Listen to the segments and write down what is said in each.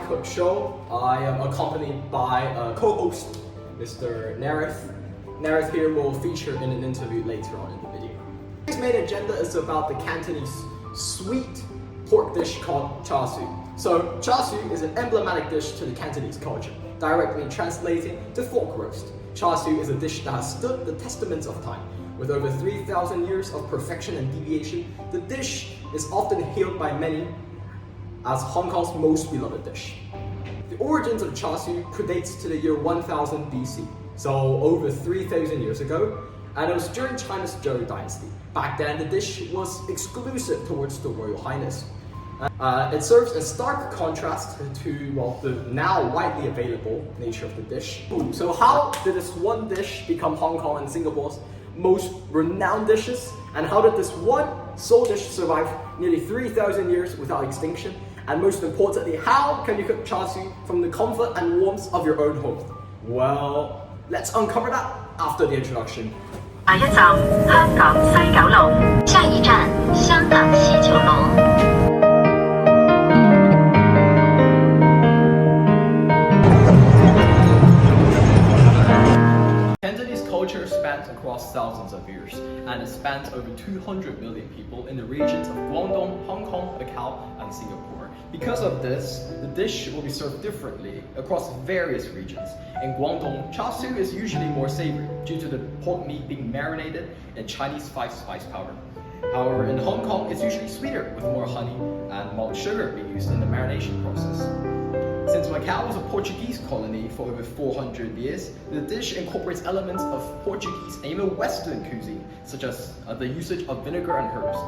Cookshow. I am accompanied by a co-host, Mr. Nareth. Nareth here will feature in an interview later on in the video. Today's main agenda is about the Cantonese sweet pork dish called char siu. So char siu is an emblematic dish to the Cantonese culture, directly translating to fork roast. Char siu is a dish that has stood the testament of time. With over 3,000 years of perfection and deviation, the dish is often hailed by many as Hong Kong's most beloved dish. The origins of char siu predates to the year 1000 BC, so over 3,000 years ago, and it was during China's Zhou dynasty. Back then, the dish was exclusive towards the Royal Highness. It serves a stark contrast to, well, the now widely available nature of the dish. So how did this one dish become Hong Kong and Singapore's most renowned dishes? And how did this one sole dish survive nearly 3,000 years without extinction? And most importantly, how can you cook char siu from the comfort and warmth of your own home? Well, let's uncover that after the introduction. 下一站香港西九龍，下一站香港西九龍。 Cantonese culture spans across thousands of years, and it spans over 200 million people in the regions of Guangdong, Hong Kong, Macau, and Singapore. Because of this, the dish will be served differently across various regions. In Guangdong, char siu is usually more savory due to the pork meat being marinated in Chinese 5-spice powder. However, in Hong Kong, it's usually sweeter with more honey and malt sugar being used in the marination process. Since Macau was a Portuguese colony for over 400 years, the dish incorporates elements of Portuguese and even Western cuisine, such as the usage of vinegar and herbs.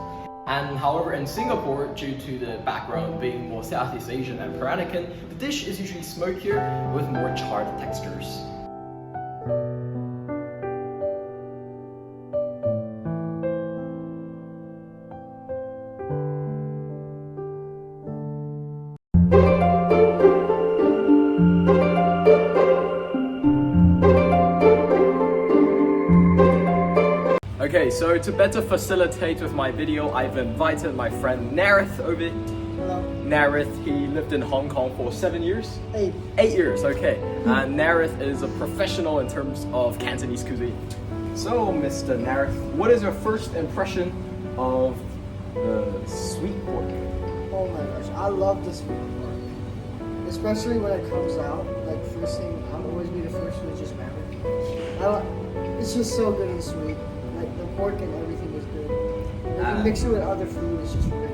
And however, in Singapore, due to the background being more Southeast Asian and Peranakan, the dish is usually smokier with more charred textures. Okay, so to better facilitate with my video, I've invited my friend Nareth over. Hello. Nareth, he lived in Hong Kong for 7 years? 8. 8 years, okay. And Nareth is a professional in terms of Cantonese cuisine. So, Mr. Nareth, what is your first impression of the sweet pork? Oh my gosh, I love the sweet pork. Especially when it comes out, like first thing, I'll always be the first one to just grab it. It's just so good and sweet. Like the pork and everything is good. If you mix it with other food, it's just great.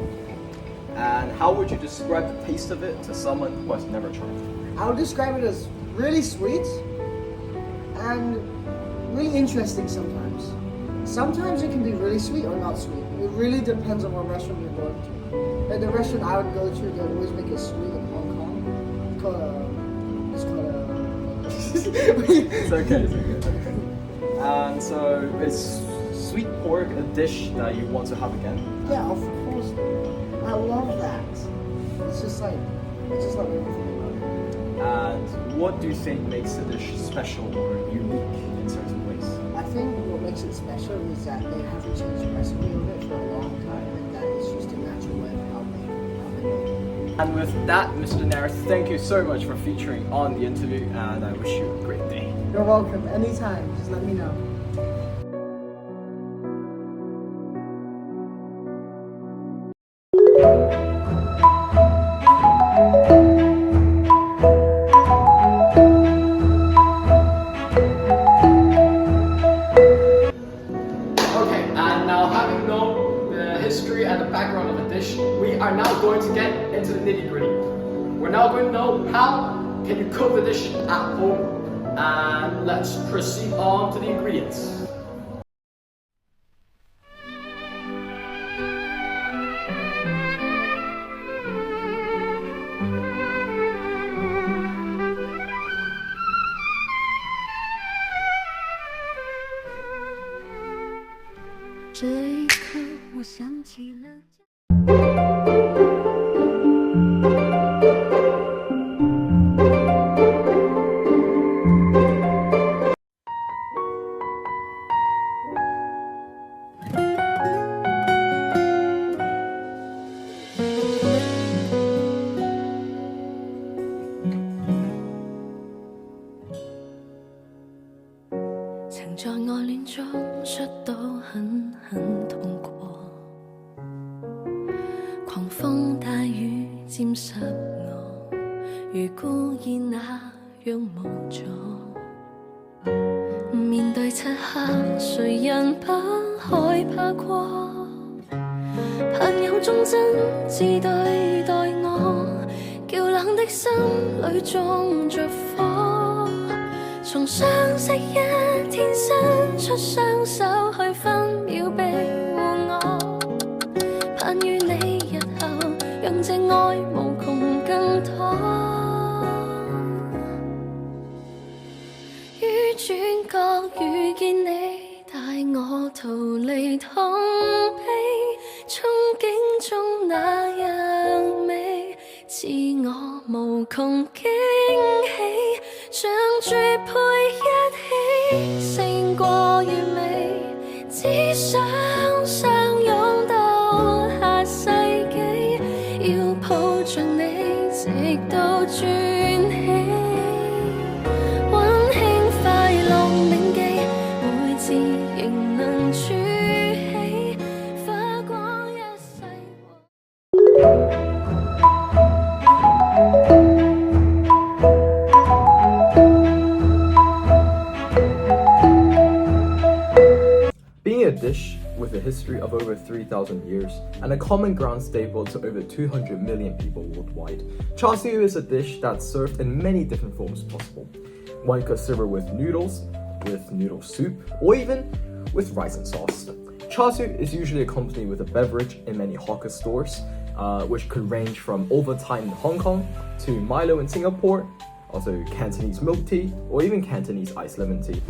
And how would you describe the taste of it to someone who has never tried it? I would describe it as really sweet and really interesting sometimes. Sometimes it can be really sweet or not sweet. It really depends on what restaurant you're going to. Like the restaurant I would go to, they always make it sweet in Hong Kong. It's okay, it's okay. And so is sweet pork a dish that you want to have again? Yeah, of course. I love that. It's just like everything about it. And what do you think makes the dish special or unique in certain ways? I think what makes it special is that they haven't changed the recipe of it for a long time, and that it's just a natural way of how they make it. And with that, Mr. Nareth, thank you so much for featuring on the interview, and I wish you a great day. You're welcome. Anytime. Just let me know. Okay, and now having known the history and the background of the dish, we are now going to get into the nitty-gritty. We're now going to know how can you cook the dish at home, and let's proceed on to the ingredients. 中摔倒狠狠痛過，狂風大雨沾濕我，如故意那樣無助。面對漆黑，誰人不害怕過？朋友忠真摯對待我，叫冷的心裏種着火。從相識一天伸出雙手去分秒庇護我，盼與你日後讓這愛無窮更多。於轉角遇見你，帶我逃離痛悲，憧憬中那樣美，賜我無窮驚喜，像絕配一起，勝過完美，只想相擁到下世紀，要抱着你直到轉起。Being a dish with a history of over 3,000 years and a common ground staple to over 200 million people worldwide, char siu is a dish that's served in many different forms possible. One could serve it with noodle soup, or even with rice and sauce. Char siu is usually accompanied with a beverage in many hawker stores, which could range from Ovaltine in Hong Kong to Milo in Singapore, also Cantonese milk tea, or even Cantonese iced lemon tea.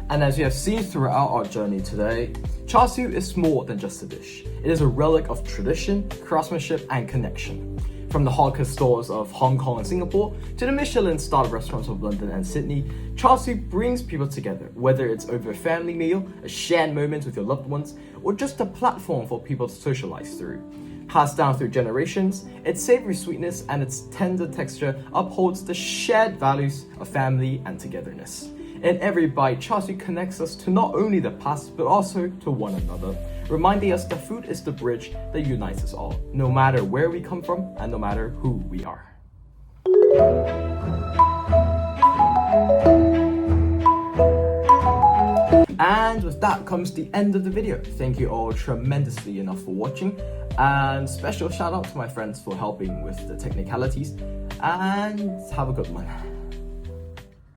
And as you have seen throughout our journey today, char siu is more than just a dish. It is a relic of tradition, craftsmanship, and connection. From the hawker stores of Hong Kong and Singapore to the Michelin-starred restaurants of London and Sydney, char siu brings people together, whether it's over a family meal, a shared moment with your loved ones, or just a platform for people to socialize through. Passed down through generations, its savory sweetness and its tender texture upholds the shared values of family and togetherness. In every bite, char siu connects us to not only the past, but also to one another, reminding us that food is the bridge that unites us all, no matter where we come from and no matter who we are. And with that comes the end of the video. Thank you all tremendously enough for watching, and special shout out to my friends for helping with the technicalities, and have a good one.